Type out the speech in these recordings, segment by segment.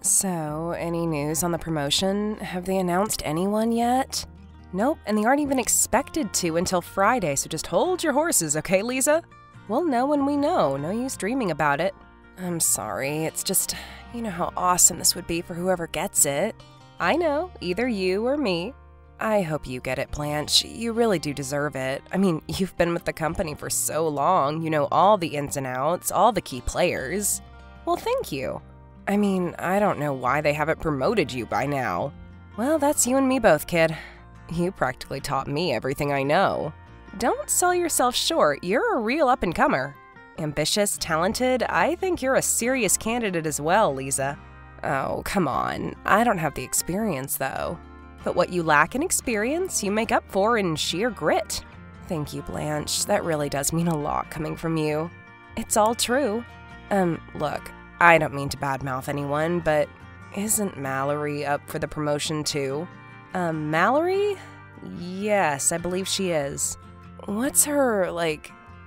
So, any news on the promotion? Have they announced anyone yet? Nope, and they aren't even expected to until Friday, so just hold your horses, okay, Lisa? We'll know when we know, no use dreaming about it. I'm sorry, it's just, you know how awesome this would be for whoever gets it. I know, either you or me. I hope you get it, Blanche. You really do deserve it. I mean, you've been with the company for so long, you know all the ins and outs, all the key players. Well, thank you. I mean, I don't know why they haven't promoted you by now. Well, that's you and me both, kid. You practically taught me everything I know. Don't sell yourself short, you're a real up-and-comer. Ambitious, talented, I think you're a serious candidate as well, Lisa. Oh, come on. I don't have the experience, though. But what you lack in experience, you make up for in sheer grit. Thank you, Blanche. That really does mean a lot coming from you. It's all true. Look, I don't mean to badmouth anyone, but isn't Mallory up for the promotion too? Mallory? Yes, I believe she is. What's her,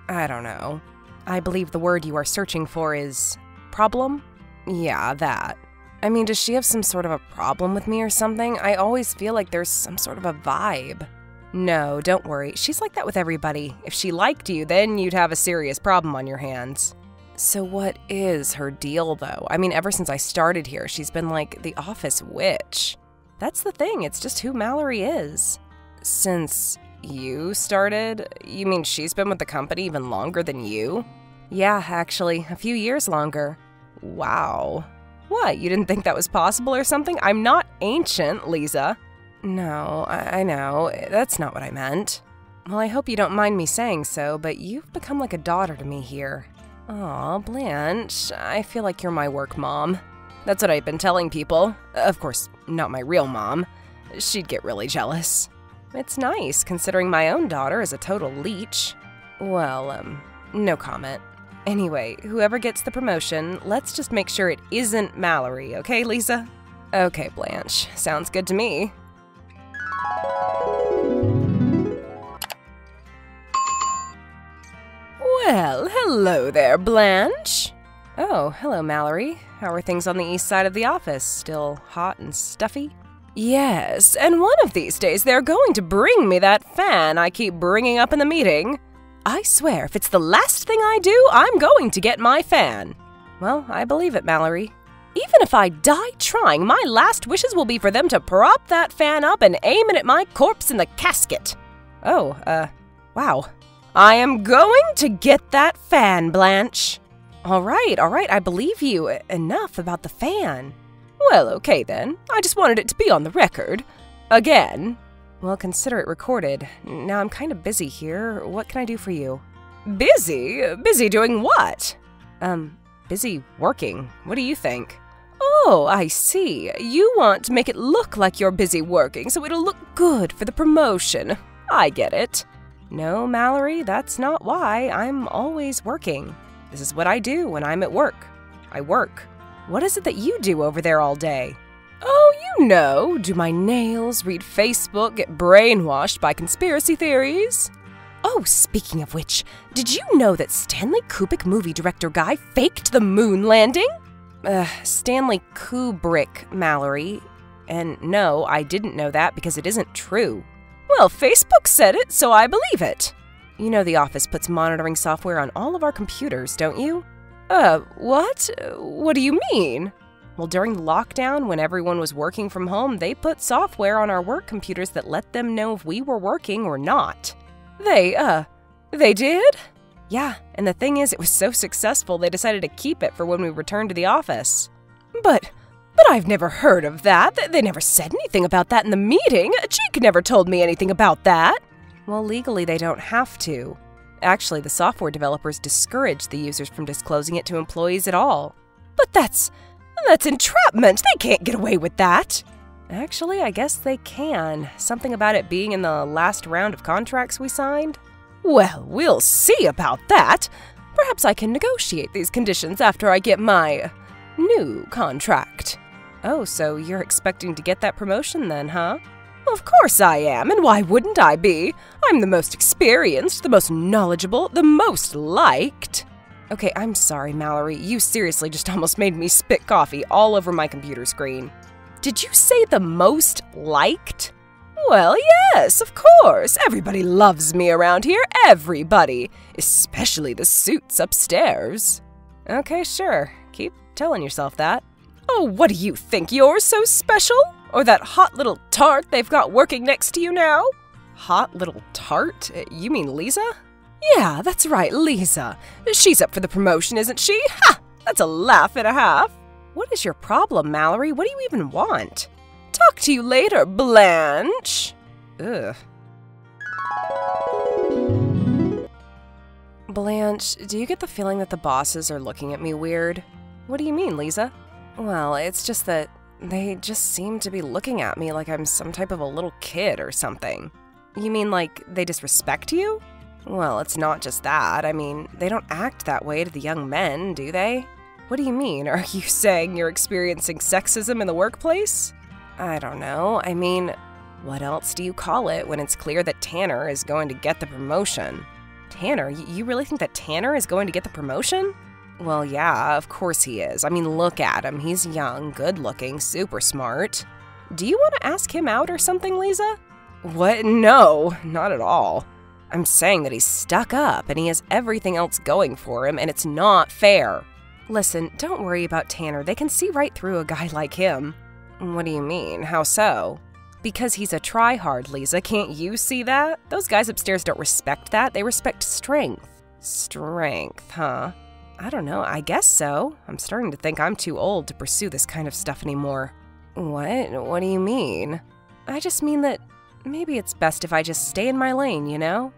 I don't know. I believe the word you are searching for is problem? Yeah, that. I mean, does she have some sort of a problem with me or something? I always feel like there's some sort of a vibe. No, don't worry. She's like that with everybody. If she liked you, then you'd have a serious problem on your hands. So what is her deal, though? I mean, ever since I started here, she's been like the office witch. That's the thing, it's just who Mallory is. Since you started? You mean she's been with the company even longer than you? Yeah, actually, a few years longer. Wow. What, you didn't think that was possible or something? I'm not ancient, Lisa. No, I know. That's not what I meant. Well, I hope you don't mind me saying so, but you've become like a daughter to me here. Aw, Blanche, I feel like you're my work mom. That's what I've been telling people. Of course, not my real mom. She'd get really jealous. It's nice, considering my own daughter is a total leech. Well, no comment. Anyway, whoever gets the promotion, let's just make sure it isn't Mallory, okay, Lisa? Okay, Blanche. Sounds good to me. Well, hello there, Blanche. Oh, hello, Mallory. How are things on the east side of the office? Still hot and stuffy? Yes, and one of these days they're going to bring me that fan I keep bringing up in the meeting. I swear, if it's the last thing I do, I'm going to get my fan. Well, I believe it, Mallory. Even if I die trying, my last wishes will be for them to prop that fan up and aim it at my corpse in the casket. Oh, wow. I am going to get that fan, Blanche. All right, I believe you. Enough about the fan. Well, okay then. I just wanted it to be on the record. Again. Well, consider it recorded. Now I'm kind of busy here. What can I do for you? Busy? Busy doing what? Busy working. What do you think? Oh, I see. You want to make it look like you're busy working so it'll look good for the promotion. I get it. No, Mallory, that's not why. I'm always working. This is what I do when I'm at work. I work. What is it that you do over there all day? Oh, you know, do my nails, read Facebook, get brainwashed by conspiracy theories. Oh, speaking of which, did you know that Stanley Kubrick movie director guy faked the moon landing? Stanley Kubrick, Mallory. And no, I didn't know that because it isn't true. Well, Facebook said it, so I believe it. You know the office puts monitoring software on all of our computers, don't you? What? What do you mean? Well, during the lockdown, when everyone was working from home, they put software on our work computers that let them know if we were working or not. They did? Yeah, and the thing is, it was so successful they decided to keep it for when we returned to the office. But I've never heard of that. They never said anything about that in the meeting. Jake never told me anything about that. Well, legally, they don't have to. Actually, the software developers discourage the users from disclosing it to employees at all. But that's entrapment! They can't get away with that! Actually, I guess they can. Something about it being in the last round of contracts we signed? Well, we'll see about that. Perhaps I can negotiate these conditions after I get my new contract. Oh, so you're expecting to get that promotion then, huh? Of course I am, and why wouldn't I be? I'm the most experienced, the most knowledgeable, the most liked. Okay, I'm sorry, Mallory. You seriously just almost made me spit coffee all over my computer screen. Did you say the most liked? Well, yes, of course. Everybody loves me around here. Everybody. Especially the suits upstairs. Okay, sure. Keep telling yourself that. Oh, what do you think? You're so special? Or that hot little tart they've got working next to you now? Hot little tart? You mean Lisa? Yeah, that's right, Lisa. She's up for the promotion, isn't she? Ha! That's a laugh and a half. What is your problem, Mallory? What do you even want? Talk to you later, Blanche. Ugh. Blanche, do you get the feeling that the bosses are looking at me weird? What do you mean, Lisa? Well, it's just that they just seem to be looking at me like I'm some type of a little kid or something. You mean like they disrespect you? Well, it's not just that. I mean, they don't act that way to the young men, do they? What do you mean? Are you saying you're experiencing sexism in the workplace? I don't know. I mean, what else do you call it when it's clear that Tanner is going to get the promotion? Tanner? You really think that Tanner is going to get the promotion? Well, yeah, of course he is. I mean, look at him. He's young, good-looking, super smart. Do you want to ask him out or something, Lisa? What? No, not at all. I'm saying that he's stuck up and he has everything else going for him, and it's not fair. Listen, don't worry about Tanner. They can see right through a guy like him. What do you mean? How so? Because he's a try-hard, Lisa. Can't you see that? Those guys upstairs don't respect that. They respect strength. Strength, huh? I don't know. I guess so. I'm starting to think I'm too old to pursue this kind of stuff anymore. What? What do you mean? I just mean that maybe it's best if I just stay in my lane, you know?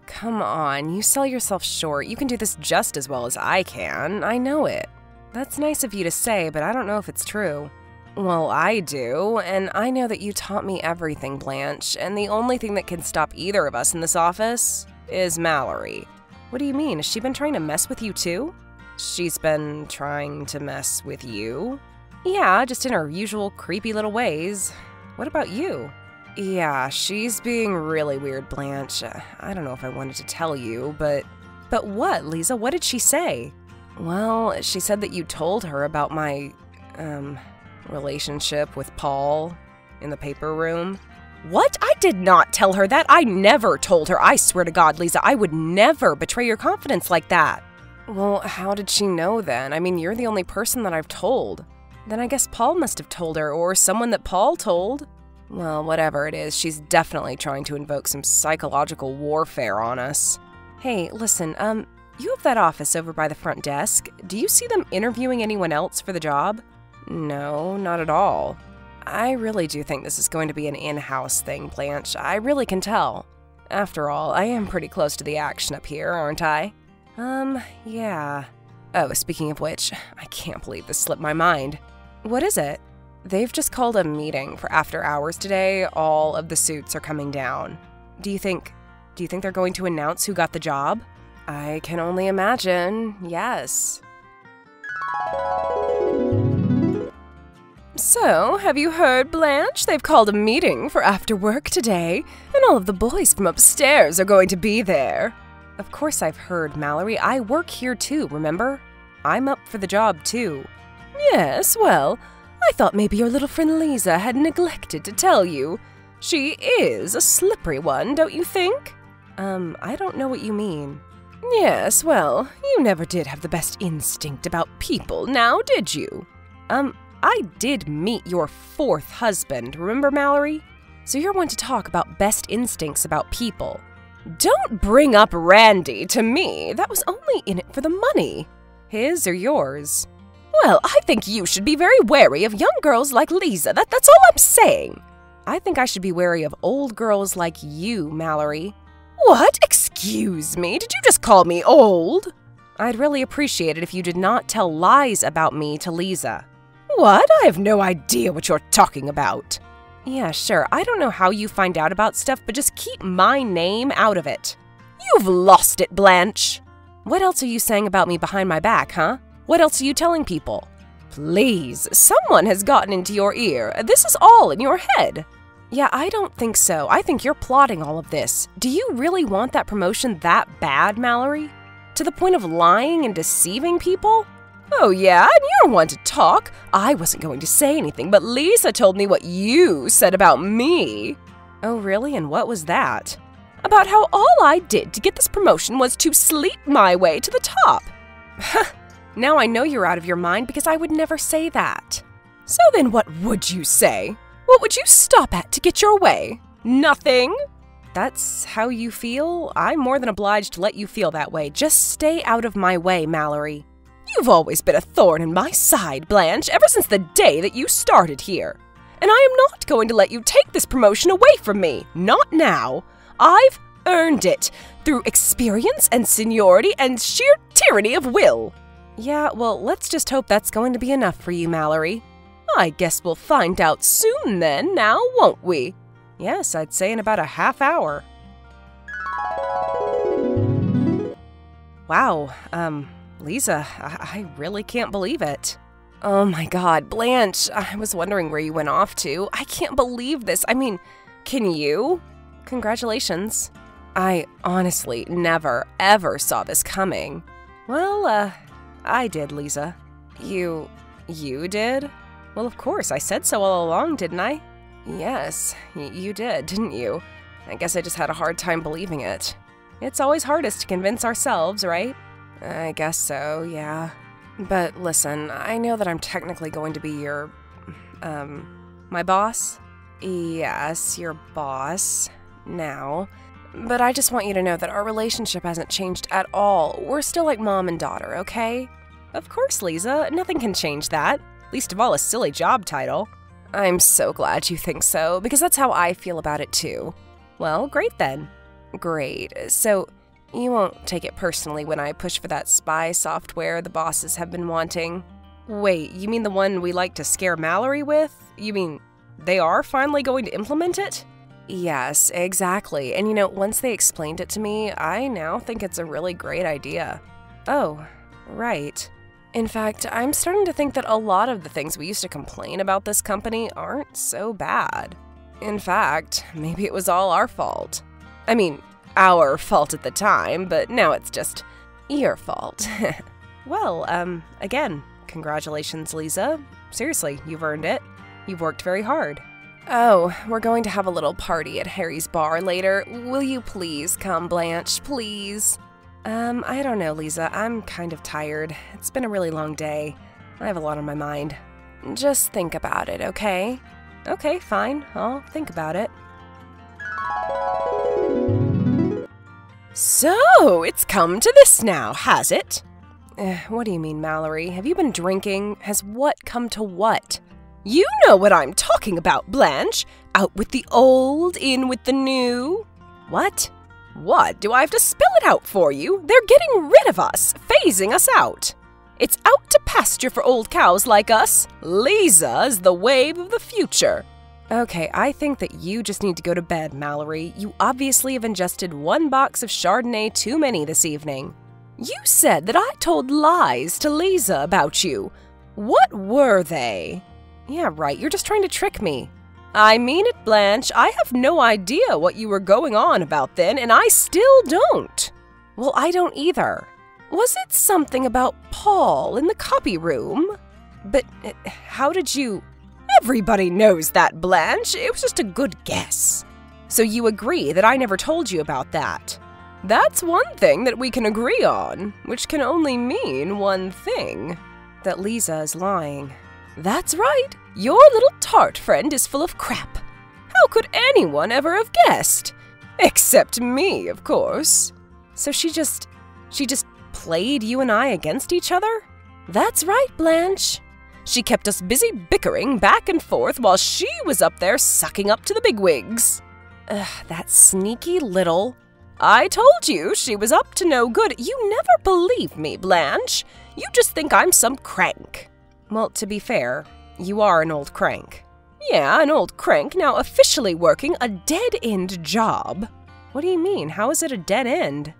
Come on, you sell yourself short. You can do this just as well as I can. I know it. That's nice of you to say, but I don't know if it's true. Well, I do, and I know that you taught me everything, Blanche, and the only thing that can stop either of us in this office is Mallory. What do you mean? Has she been trying to mess with you too? She's been trying to mess with you? Yeah, just in her usual creepy little ways. What about you? Yeah, she's being really weird, Blanche. I don't know if I wanted to tell you, but... But what, Lisa? What did she say? Well, she said that you told her about my, relationship with Paul in the paper room. What? I did not tell her that. I never told her. I swear to God, Lisa, I would never betray your confidence like that. Well, how did she know then? I mean, you're the only person that I've told. Then I guess Paul must have told her, or someone that Paul told. Well, whatever it is, she's definitely trying to invoke some psychological warfare on us. Hey, listen, you have that office over by the front desk. Do you see them interviewing anyone else for the job? No, not at all. I really do think this is going to be an in-house thing, Blanche. I really can tell. After all, I am pretty close to the action up here, aren't I? Yeah. Oh, speaking of which, I can't believe this slipped my mind. What is it? They've just called a meeting for after hours today. All of the suits are coming down. Do you think they're going to announce who got the job? I can only imagine, yes. So, have you heard, Blanche? They've called a meeting for after work today, and all of the boys from upstairs are going to be there. Of course I've heard, Mallory. I work here too, remember? I'm up for the job too. Yes, well, I thought maybe your little friend Lisa had neglected to tell you. She is a slippery one, don't you think? I don't know what you mean. Yes, well, you never did have the best instinct about people, now did you? I did meet your fourth husband, remember, Mallory? So you're one to talk about best instincts about people. Don't bring up Randy to me. That was only in it for the money. His or yours? Well, I think you should be very wary of young girls like Lisa. That's all I'm saying. I think I should be wary of old girls like you, Mallory. What? Excuse me? Did you just call me old? I'd really appreciate it if you did not tell lies about me to Lisa. What? I have no idea what you're talking about. Yeah, sure. I don't know how you find out about stuff, but just keep my name out of it. You've lost it, Blanche. What else are you saying about me behind my back, huh? What else are you telling people? Please, someone has gotten into your ear. This is all in your head. Yeah, I don't think so. I think you're plotting all of this. Do you really want that promotion that bad, Mallory? To the point of lying and deceiving people? Oh yeah, and you're one to talk. I wasn't going to say anything, but Lisa told me what you said about me. Oh really, and what was that? About how all I did to get this promotion was to sleep my way to the top. Now I know you're out of your mind because I would never say that. So then what would you say? What would you stop at to get your way? Nothing? That's how you feel? I'm more than obliged to let you feel that way. Just stay out of my way, Mallory. You've always been a thorn in my side, Blanche, ever since the day that you started here. And I am not going to let you take this promotion away from me. Not now. I've earned it through experience and seniority and sheer tyranny of will. Yeah, well, let's just hope that's going to be enough for you, Mallory. I guess we'll find out soon then, now won't we? Yes, I'd say in about a half hour. Wow, Lisa, I really can't believe it. Oh my God, Blanche, I was wondering where you went off to. I can't believe this. I mean, can you? Congratulations. I honestly never, ever saw this coming. Well, I did, Lisa. You did? Well, of course, I said so all along, didn't I? Yes, you did, didn't you? I guess I just had a hard time believing it. It's always hardest to convince ourselves, right? I guess so, yeah. But listen, I know that I'm technically going to be your, my boss? Yes, your boss. Now. But I just want you to know that our relationship hasn't changed at all. We're still like mom and daughter, okay? Of course, Lisa. Nothing can change that. Least of all a silly job title. I'm so glad you think so, because that's how I feel about it too. Well, great then. Great. So, you won't take it personally when I push for that spy software the bosses have been wanting? Wait, you mean the one we like to scare Mallory with? You mean they are finally going to implement it? Yes, exactly. And you know, once they explained it to me, I now think it's a really great idea. Oh, right. In fact, I'm starting to think that a lot of the things we used to complain about this company aren't so bad. In fact, maybe it was all our fault. I mean, our fault at the time, but now it's just your fault. Well, again, congratulations, Lisa. Seriously, you've earned it. You've worked very hard. Oh, we're going to have a little party at Harry's bar later. Will you please come, Blanche, please? I don't know, Lisa. I'm kind of tired. It's been a really long day. I have a lot on my mind. Just think about it, okay? Okay, fine. I'll think about it. So, it's come to this now, has it? What do you mean, Mallory? Have you been drinking? Has what come to what? You know what I'm talking about, Blanche. Out with the old, in with the new. What? What? Do I have to spell it out for you? They're getting rid of us, phasing us out. It's out to pasture for old cows like us. Lisa's the wave of the future. Okay, I think that you just need to go to bed, Mallory. You obviously have ingested 1 box of Chardonnay too many this evening. You said that I told lies to Lisa about you. What were they? Yeah, right, you're just trying to trick me. I mean it, Blanche. I have no idea what you were going on about then, and I still don't. Well, I don't either. Was it something about Paul in the copy room? But how did you... Everybody knows that, Blanche. It was just a good guess. So you agree that I never told you about that? That's one thing that we can agree on, which can only mean one thing. That Lisa is lying. That's right. Your little tart friend is full of crap. How could anyone ever have guessed? Except me, of course. So she just played you and I against each other? That's right, Blanche. She kept us busy bickering back and forth while she was up there sucking up to the bigwigs. That sneaky little... I told you she was up to no good. You never believe me, Blanche. You just think I'm some crank. Well, to be fair, you are an old crank. Yeah, an old crank now officially working a dead-end job. What do you mean? How is it a dead end?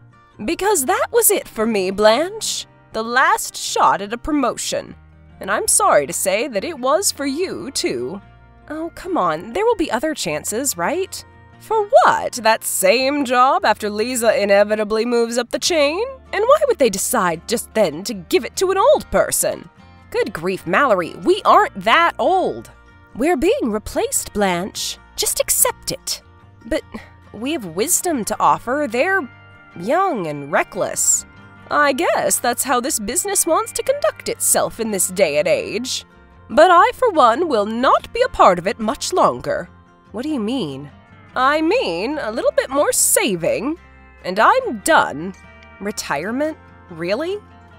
Because that was it for me, Blanche. The last shot at a promotion. And I'm sorry to say that it was for you, too. Oh, come on. There will be other chances, right? For what? That same job after Lisa inevitably moves up the chain? And why would they decide just then to give it to an old person? Good grief, Mallory, we aren't that old. We're being replaced, Blanche. Just accept it. But we have wisdom to offer. They're young and reckless. I guess that's how this business wants to conduct itself in this day and age. But I, for one, will not be a part of it much longer. What do you mean? I mean, a little bit more saving, and I'm done. Retirement? Really?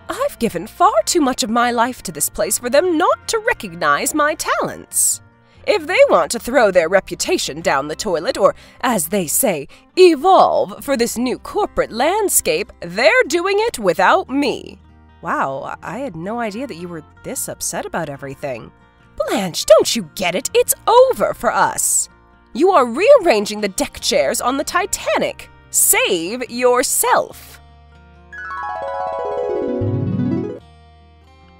I've given far too much of my life to this place for them not to recognize my talents. If they want to throw their reputation down the toilet, or, as they say, evolve for this new corporate landscape, they're doing it without me. Wow, I had no idea that you were this upset about everything. Blanche, don't you get it? It's over for us. You are rearranging the deck chairs on the Titanic. Save yourself.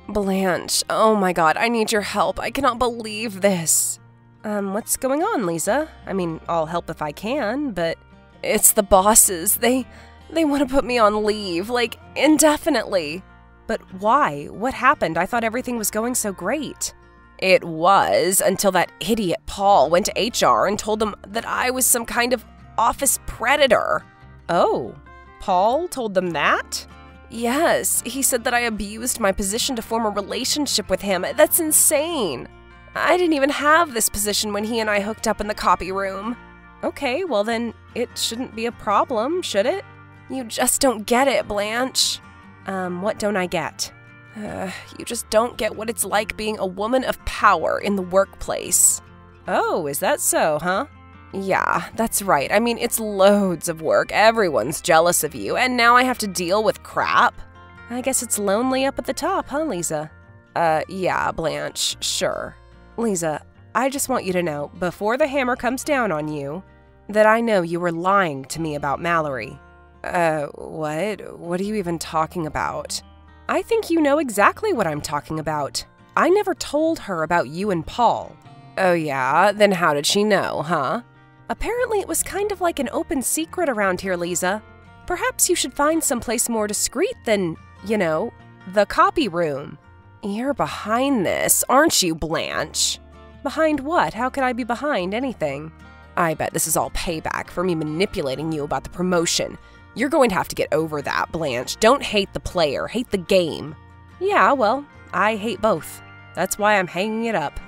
Blanche, oh my god, I need your help. I cannot believe this. What's going on, Lisa? I mean, I'll help if I can, but it's the bosses. They want to put me on leave, like, indefinitely. But why? What happened? I thought everything was going so great. It was, until that idiot Paul went to HR and told them that I was some kind of office predator. Oh, Paul told them that? Yes, he said that I abused my position to form a relationship with him. That's insane. I didn't even have this position when he and I hooked up in the copy room. Okay, well then, it shouldn't be a problem, should it? You just don't get it, Blanche. What don't I get? You just don't get what it's like being a woman of power in the workplace. Oh, is that so, huh? Yeah, that's right. I mean, it's loads of work. Everyone's jealous of you, and now I have to deal with crap. I guess it's lonely up at the top, huh, Lisa? Yeah, Blanche, sure. Lisa, I just want you to know, before the hammer comes down on you, that I know you were lying to me about Mallory. What? What are you even talking about? I think you know exactly what I'm talking about. I never told her about you and Paul. Oh yeah? Then how did she know, huh? Apparently it was kind of like an open secret around here, Lisa. Perhaps you should find someplace more discreet than, you know, the copy room. You're behind this, aren't you, Blanche? Behind what? How could I be behind anything? I bet this is all payback for me manipulating you about the promotion. You're going to have to get over that, Blanche. Don't hate the player, hate the game. Yeah, well, I hate both. That's why I'm hanging it up.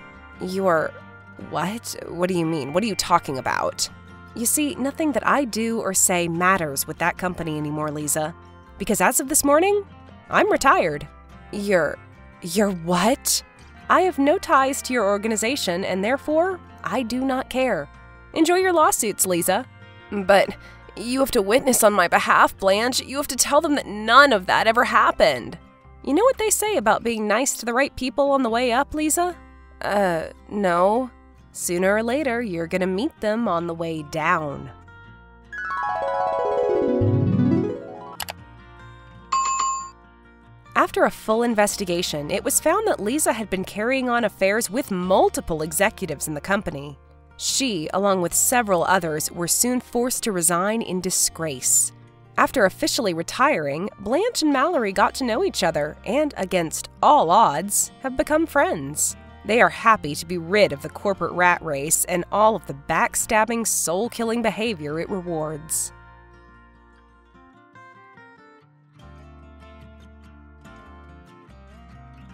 You're... what? What do you mean? What are you talking about? You see, nothing that I do or say matters with that company anymore, Lisa. Because as of this morning, I'm retired. You're what? I have no ties to your organization, and therefore, I do not care. Enjoy your lawsuits, Lisa. But you have to witness on my behalf, Blanche. You have to tell them that none of that ever happened. You know what they say about being nice to the right people on the way up, Lisa? No. Sooner or later, you're gonna meet them on the way down. After a full investigation, it was found that Lisa had been carrying on affairs with multiple executives in the company. She, along with several others, were soon forced to resign in disgrace. After officially retiring, Blanche and Mallory got to know each other and, against all odds, have become friends. They are happy to be rid of the corporate rat race and all of the backstabbing, soul-killing behavior it rewards.